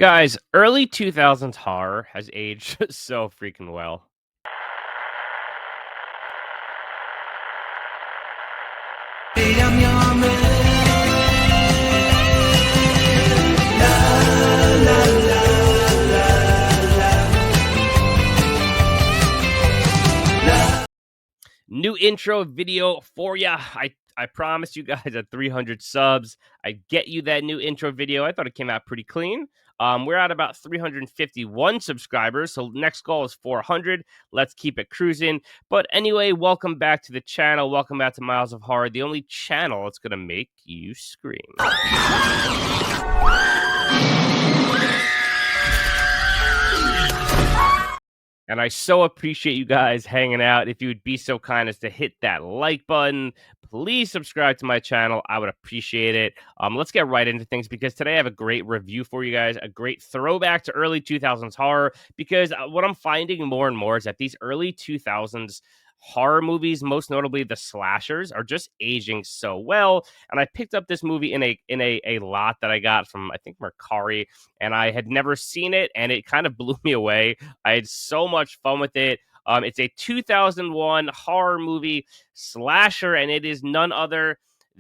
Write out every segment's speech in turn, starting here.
Guys, early 2000s horror has aged so freaking well. New intro video for ya. I promised you guys at 300 subs, I get you that new intro video. I thought it came out pretty clean. We're at about 351 subscribers, so next goal is 400. Let's keep it cruising. But anyway, welcome back to the channel. Welcome back to Miles of Horror, the only channel that's gonna make you scream. And I so appreciate you guys hanging out. If you would be so kind as to hit that like button, please subscribe to my channel. I would appreciate it. Let's get right into things because today I have a great review for you guys, a great throwback to early 2000s horror. Because what I'm finding more and more is that these early 2000s horror movies, most notably the slashers, are just aging so well. And I picked up this movie in a lot that I got from I think Mercari, and I had never seen it, and it kind of blew me away. I had so much fun with it. It's a 2001 horror movie slasher, and it is none other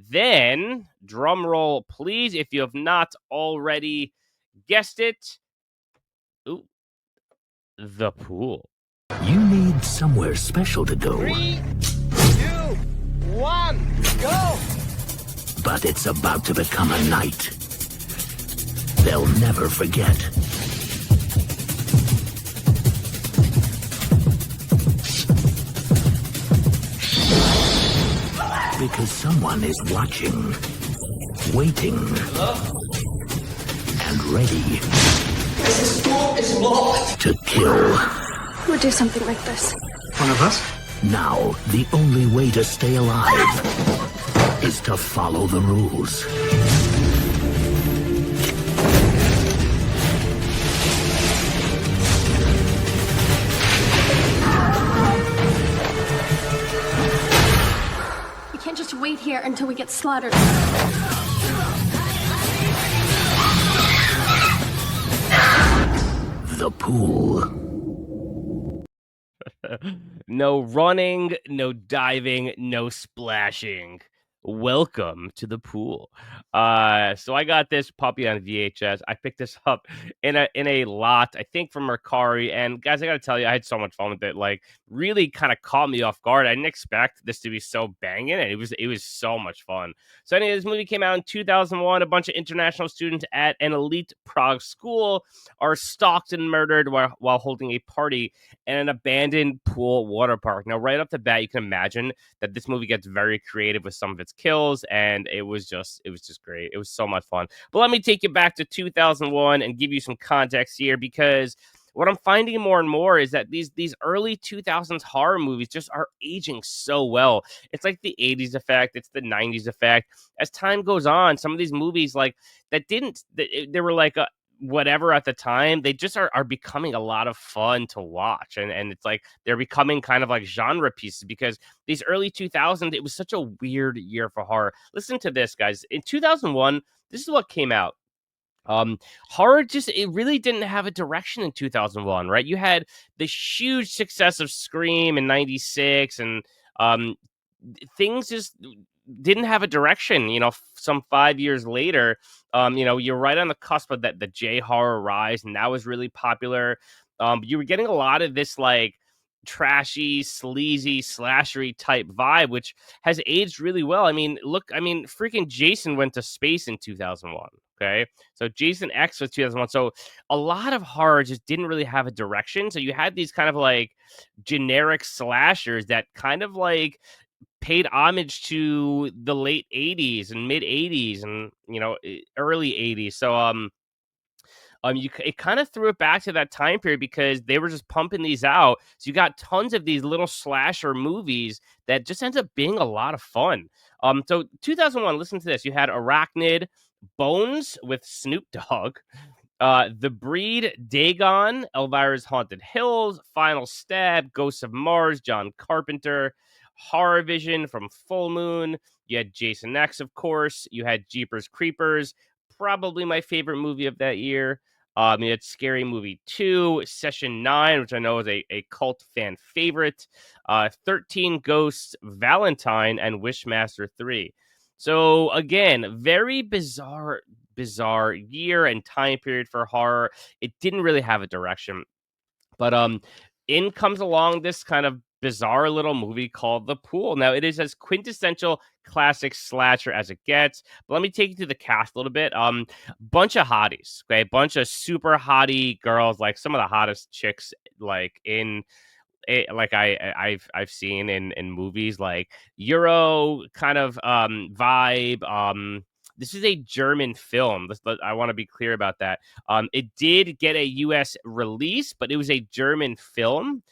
than, drum roll please, if you have not already guessed it, ooh, The Pool. You need somewhere special to go. 3, 2, 1, go! But it's about to become a night they'll never forget. Because someone is watching, waiting, and ready This door is locked! to kill. Who would do something like this? One of us? Now, the only way to stay alive is to follow the rules. We can't just wait here until we get slaughtered. The Pool. No running, no diving, no splashing. Welcome to The Pool. So I got this puppy on VHS. I picked this up in a lot, I think from Mercari. And guys, I gotta tell you, I had so much fun with it. Like, really kind of caught me off guard. I didn't expect this to be so banging, and it was so much fun. So anyway, this movie came out in 2001. A bunch of international students at an elite Prague school are stalked and murdered while holding a party in an abandoned pool water park. Now, right off the bat, you can imagine that this movie gets very creative with some of its kills, and it was just great. It was so much fun. But let me take you back to 2001 and give you some context here, because what I'm finding more and more is that these early 2000s horror movies just are aging so well. It's like the 80s effect, it's the 90s effect. As time goes on, some of these movies like that didn't they were like whatever at the time, they just are becoming a lot of fun to watch, and it's like they're becoming kind of like genre pieces, because these early 2000s, it was such a weird year for horror. Listen to this, guys. In 2001, this is what came out. Horror just, it really didn't have a direction in 2001, right? You had the huge success of Scream in 96, and things just didn't have a direction. Some 5 years later, you're right on the cusp of that the J horror rise, and that was really popular. You were getting a lot of this like trashy, sleazy, slashery type vibe, which has aged really well. I mean, look, freaking Jason went to space in 2001. Okay, so Jason X was 2001. So a lot of horror just didn't really have a direction. So you had these kind of like generic slashers that kind of like paid homage to the late 80s and mid 80s and early 80s. So it kind of threw it back to that time period because they were just pumping these out. So you got tons of these little slasher movies that just ends up being a lot of fun. So 2001, listen to this. You had Arachnid, Bones with Snoop Dogg, The Breed, Dagon, Elvira's Haunted Hills, Final Stab, Ghosts of Mars, John Carpenter, Horror Vision from Full Moon. You had Jason X, of course. You had Jeepers Creepers, probably my favorite movie of that year. You had Scary Movie 2, Session 9, which I know is a cult fan favorite, 13 Ghosts, Valentine, and Wishmaster 3. So again, very bizarre year and time period for horror. It didn't really have a direction. But in comes along this kind of bizarre little movie called The Pool. Now, it is as quintessential classic slasher as it gets. But let me take you to the cast a little bit. Bunch of hotties, okay, bunch of super hottie girls, like some of the hottest chicks, like in like I've seen in movies, like Euro kind of vibe. This is a German film. I want to be clear about that. It did get a US release, but it was a German film.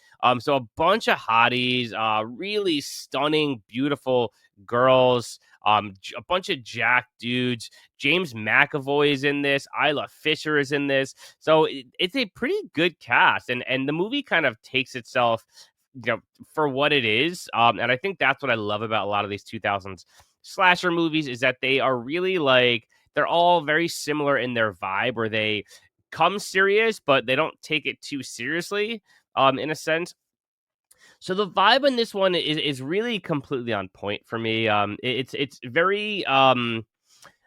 So a bunch of hotties, really stunning, beautiful girls, a bunch of jack dudes. James McAvoy is in this. Isla Fisher is in this. So it's a pretty good cast, and the movie kind of takes itself, for what it is. And I think that's what I love about a lot of these 2000s slasher movies, is that they are really like, they're all very similar in their vibe, where they come serious, but they don't take it too seriously. In a sense, so the vibe in this one is really completely on point for me. It's very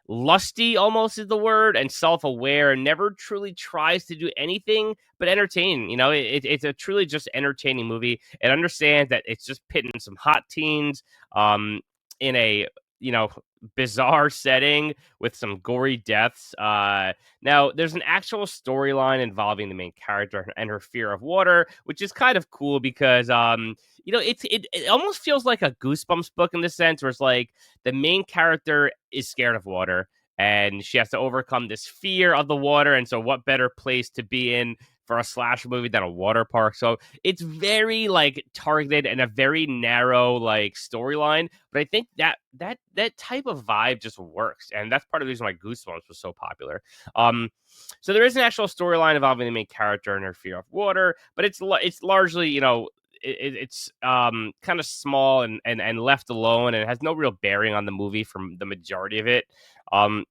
lusty, almost is the word, and self-aware, never truly tries to do anything but entertain. It's a truly just entertaining movie. It understands that it's just pitting some hot teens in a, you know bizarre setting with some gory deaths. Now there's an actual storyline involving the main character and her fear of water, which is kind of cool because it almost feels like a Goosebumps book in the sense where it's like the main character is scared of water and she has to overcome this fear of the water. And so, what better place to be in for a slasher movie than a water park? So, it's very like targeted and a very narrow like storyline. But I think that type of vibe just works, and that's part of the reason why Goosebumps was so popular. Um, so there is an actual storyline involving the main character and her fear of water, but it's largely, it's kind of small and left alone, and it has no real bearing on the movie from the majority of it. Um,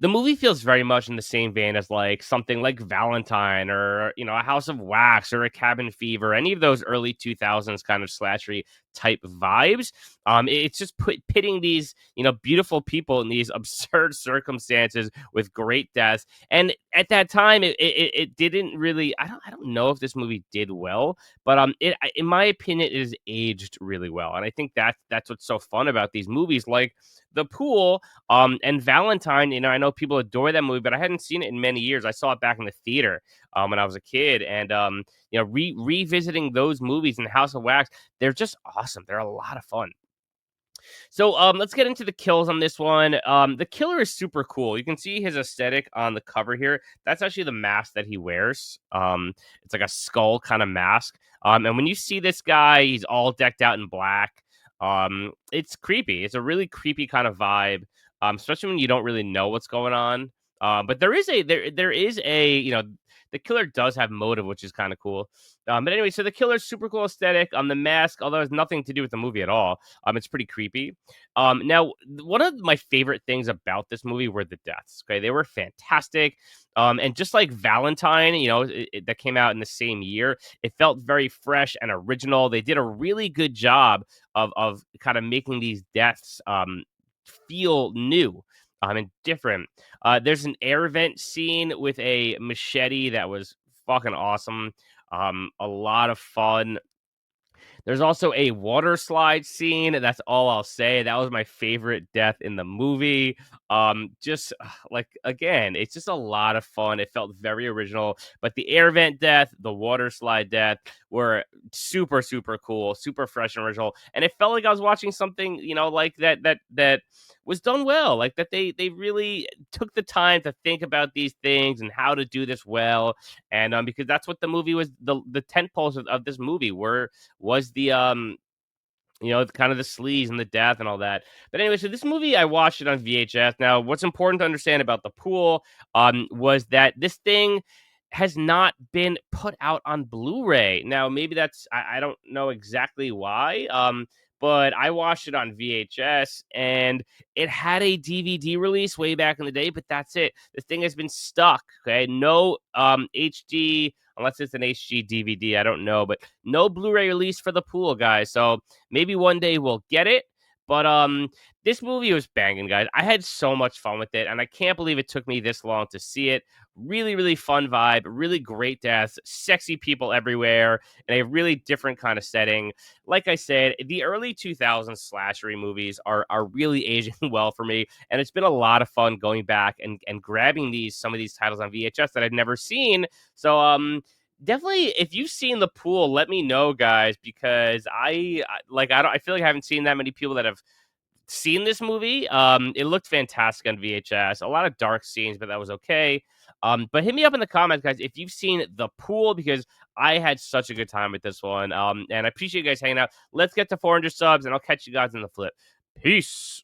the movie feels very much in the same vein as like something like Valentine, or a House of Wax, or a Cabin Fever, any of those early 2000s kind of slashery type vibes. It's just pitting these beautiful people in these absurd circumstances with great deaths. And at that time, it didn't really. I don't know if this movie did well, but in my opinion, it has aged really well. And I think that's what's so fun about these movies, like The Pool, and Valentine. I know people adore that movie, but I hadn't seen it in many years. I saw it back in the theater when I was a kid, and revisiting those movies and House of Wax, they're just awesome. They're a lot of fun. So let's get into the kills on this one. The killer is super cool. You can see his aesthetic on the cover here. That's actually the mask that he wears. It's like a skull kind of mask. And when you see this guy, he's all decked out in black. It's creepy. It's a really creepy kind of vibe, especially when you don't really know what's going on. But there is a the killer does have motive, which is kind of cool. But anyway, so the killer's super cool aesthetic. The mask, although it has nothing to do with the movie at all, it's pretty creepy. Now, one of my favorite things about this movie were the deaths. Okay, they were fantastic. And just like Valentine, that came out in the same year, it felt very fresh and original. They did a really good job of kind of making these deaths feel new. And different. There's an air vent scene with a machete that was fucking awesome. A lot of fun. There's also a water slide scene. That's all I'll say. That was my favorite death in the movie. Just like, again, it's just a lot of fun. It felt very original. But the air vent death, the water slide death were super, super cool, super fresh and original. And it felt like I was watching something, like that was done well. Like that they really took the time to think about these things and how to do this well. And because that's what the movie was, the tent poles of this movie was the kind of the sleaze and the death and all that. But anyway, so this movie, I watched it on VHS. Now, what's important to understand about The Pool was that this thing has not been put out on Blu-ray. Now, maybe I don't know exactly why. but I watched it on VHS, and it had a DVD release way back in the day, but that's it. The thing has been stuck. Okay, no HD, unless it's an HD DVD. I don't know, but no Blu-ray release for the pool, guys. So maybe one day we'll get it. But this movie was banging, guys. I had so much fun with it, and I can't believe it took me this long to see it. Really, really fun vibe, really great deaths, sexy people everywhere, in a really different kind of setting. Like I said, the early 2000s slashery movies are really aging well for me, and it's been a lot of fun going back and grabbing some of these titles on VHS that I'd never seen. So definitely, if you've seen The Pool, let me know, guys, because I feel like I haven't seen that many people that have seen this movie. It looked fantastic on VHS. A lot of dark scenes, but that was okay. But hit me up in the comments, guys, if you've seen The Pool, because I had such a good time with this one. And I appreciate you guys hanging out. Let's get to 400 subs, and I'll catch you guys in the flip. Peace.